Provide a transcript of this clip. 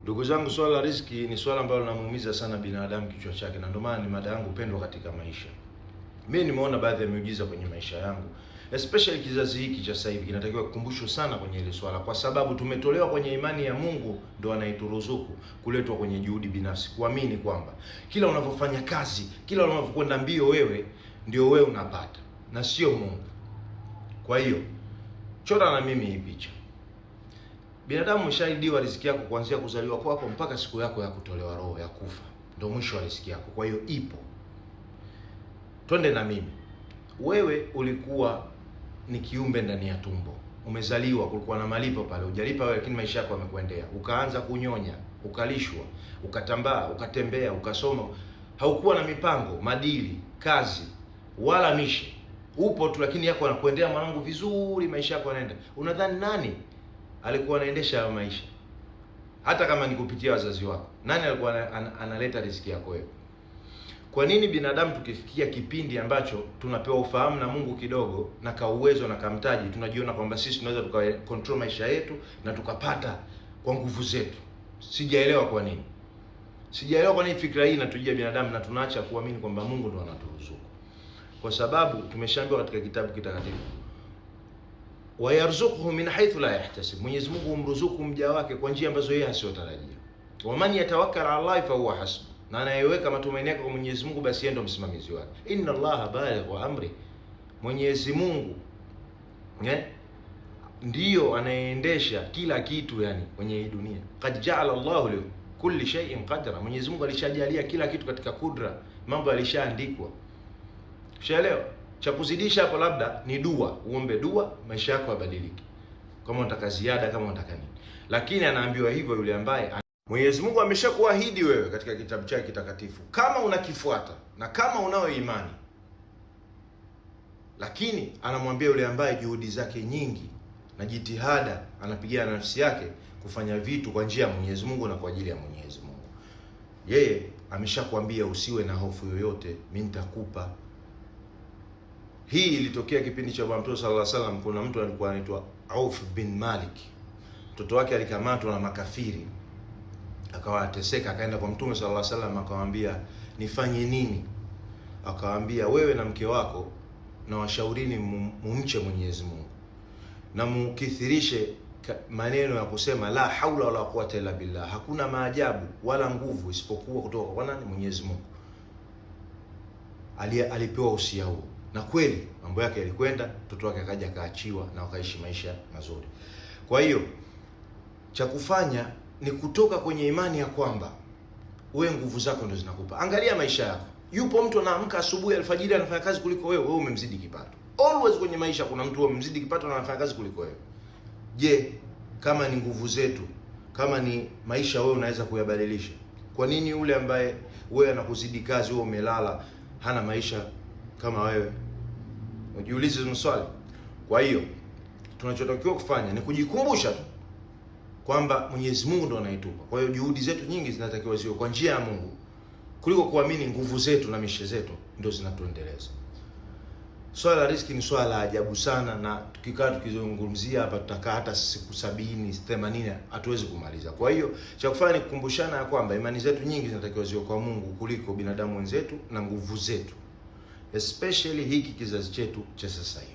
Ndugu zangu, swala la riziki ni swala ambalo linamuumiza sana binadamu kichwa chake, na ndio maana ni mada yangu pendwa katika maisha. Mimi nimeona baadhi ya miujiza kwenye maisha yangu, especially kizazi hiki cha sasa hivi kinatakiwa kukumbushwa sana kwenye ile swala, kwa sababu tumetolewa kwenye imani ya Mungu ndo anaituruzuku, kuletwa kwenye juhudi binafsi, kuamini kwamba kila unavyofanya kazi, kila unavyokwenda mbio wewe ndio wewe unapata na sio Mungu. Kwa hiyo chora na mimi hii picha. Binadamu mshaidiwa riziki yako kuanzia kuzaliwa kwako mpaka siku yako ya kutolewa roho, ya kufa. Ndio mwisho wa riziki yako. Kwa hiyo ipo. Twende na mimi. Wewe ulikuwa ni kiumbe ndani ya tumbo. Umezaliwa, kulikuwa na malipo pale. Hujalipa wewe, lakini maisha yako yamekuendea. Ukaanza kunyonya, ukalishwa, ukatambaa, ukatembea, ukasoma. Haukuwa na mipango, madili, kazi, wala mishe. Upo tu, lakini yako yanakuendea mwanangu vizuri, maisha yako yanaenda. Unadhani nani alikuwa anaendesha maisha? Hata kama ni kupitia wazazi wako, nani alikuwa analeta riziki yako wewe? Kwa nini binadamu tukifikia kipindi ambacho tunapewa ufahamu na Mungu kidogo na ka uwezo na kamtaji, tunajiona kwamba sisi tunaweza tukacontrol maisha yetu na tukapata kwa nguvu zetu? Sijaelewa kwa nini. Sijaelewa kwa nini fikra hii inatujia binadamu na tunaacha kuamini kwamba Mungu ndo anaturuzuku. Kwa sababu tumeshaambiwa katika kitabu kitakatifu, wa yarzuquhu min haythu la yahtasib, Mwenyezi Mungu humruzuku mja wake kwa njia ambazo yeye hasiyotarajia. Wa man yatawakkal ala Allah fa huwa hasbuh, na anayeweka matumaini yake kwa Mwenyezi Mungu basi yeye ndo msimamizi wake. Inna Allaha balighu amri, Mwenyezi Mungu ndiyo anayeendesha kila kitu yani kwenye hii dunia. Qad ja'ala Allahu li kulli shay'in qadra, Mwenyezi Mungu alishajalia kila kitu katika kudra, mambo yalishaandikwa. Ushaelewa? Cha kuzidisha hapo labda ni dua, uombe dua maisha yako yabadilike. Kama unataka ziada, kama unataka nini. Lakini anaambiwa hivyo yule ambaye Mwenyezi Mungu ameshakuahidi wewe katika kitabu chake kitakatifu, kama unakifuata na kama unao imani. Lakini anamwambia yule ambaye juhudi zake nyingi na jitihada anapigia nafsi yake kufanya vitu kwa njia ya Mwenyezi Mungu na kwa ajili ya Mwenyezi Mungu. Yeye ameshakwambia usiwe na hofu yoyote, mimi nitakupa. Hii ilitokea kipindi cha Bwana Mtume sallallahu alaihi wasallam. Kuna mtu alikuwa anaitwa Auf bin Malik. Mtoto wake alikamatwa na makafiri, akawa ateseka, akaenda kwa Mtume sallallahu alaihi wasallam akamwambia, nifanye nini? Akamwambia, wewe na mke wako na washaurini mumche Mwenyezi Mungu na mukithirishe maneno ya kusema la haula wala quwwata illa billah, hakuna maajabu wala nguvu isipokuwa kutoka kwa nani? Mwenyezi Mungu. Alipewa usia huo, na kweli mambo yake yalikwenda, mtoto wake akaja akaachiwa na wakaishi maisha mazuri. Kwa hiyo cha kufanya ni kutoka kwenye imani ya kwamba wewe nguvu zako ndo zinakupa. Angalia maisha yako. Yupo mtu anaamka asubuhi alfajiri anafanya kazi kuliko wewe, wewe umemzidi kipato. Always kwenye maisha kuna mtu umemzidi kipato na anafanya kazi kuliko wewe. Je, kama ni nguvu zetu, kama ni maisha wewe unaweza kuyabadilisha, kwa nini yule ambaye wewe anakuzidi kazi, wewe umelala, hana maisha kama wewe? Ujiulize maswali. Kwa hiyo tunachotakiwa kufanya ni kujikumbusha tu kwamba Mwenyezi Mungu ndo anaitupa. Kwa hiyo juhudi zetu nyingi zinatakiwa ziwe kwa njia ya Mungu, kuliko kuamini nguvu zetu na mishe zetu ndio zinatuendeleza. Swala la riziki ni swala la ajabu sana, na tukikaa tukizungumzia hapa tutakaa hata siku 70, 80 hatuwezi kumaliza. Kwa hiyo cha kufanya ni kukumbushana ya kwamba imani zetu nyingi zinatakiwa ziwe kwa Mungu kuliko binadamu wenzetu na nguvu zetu, especially hiki kizazi chetu cha sasa hivi.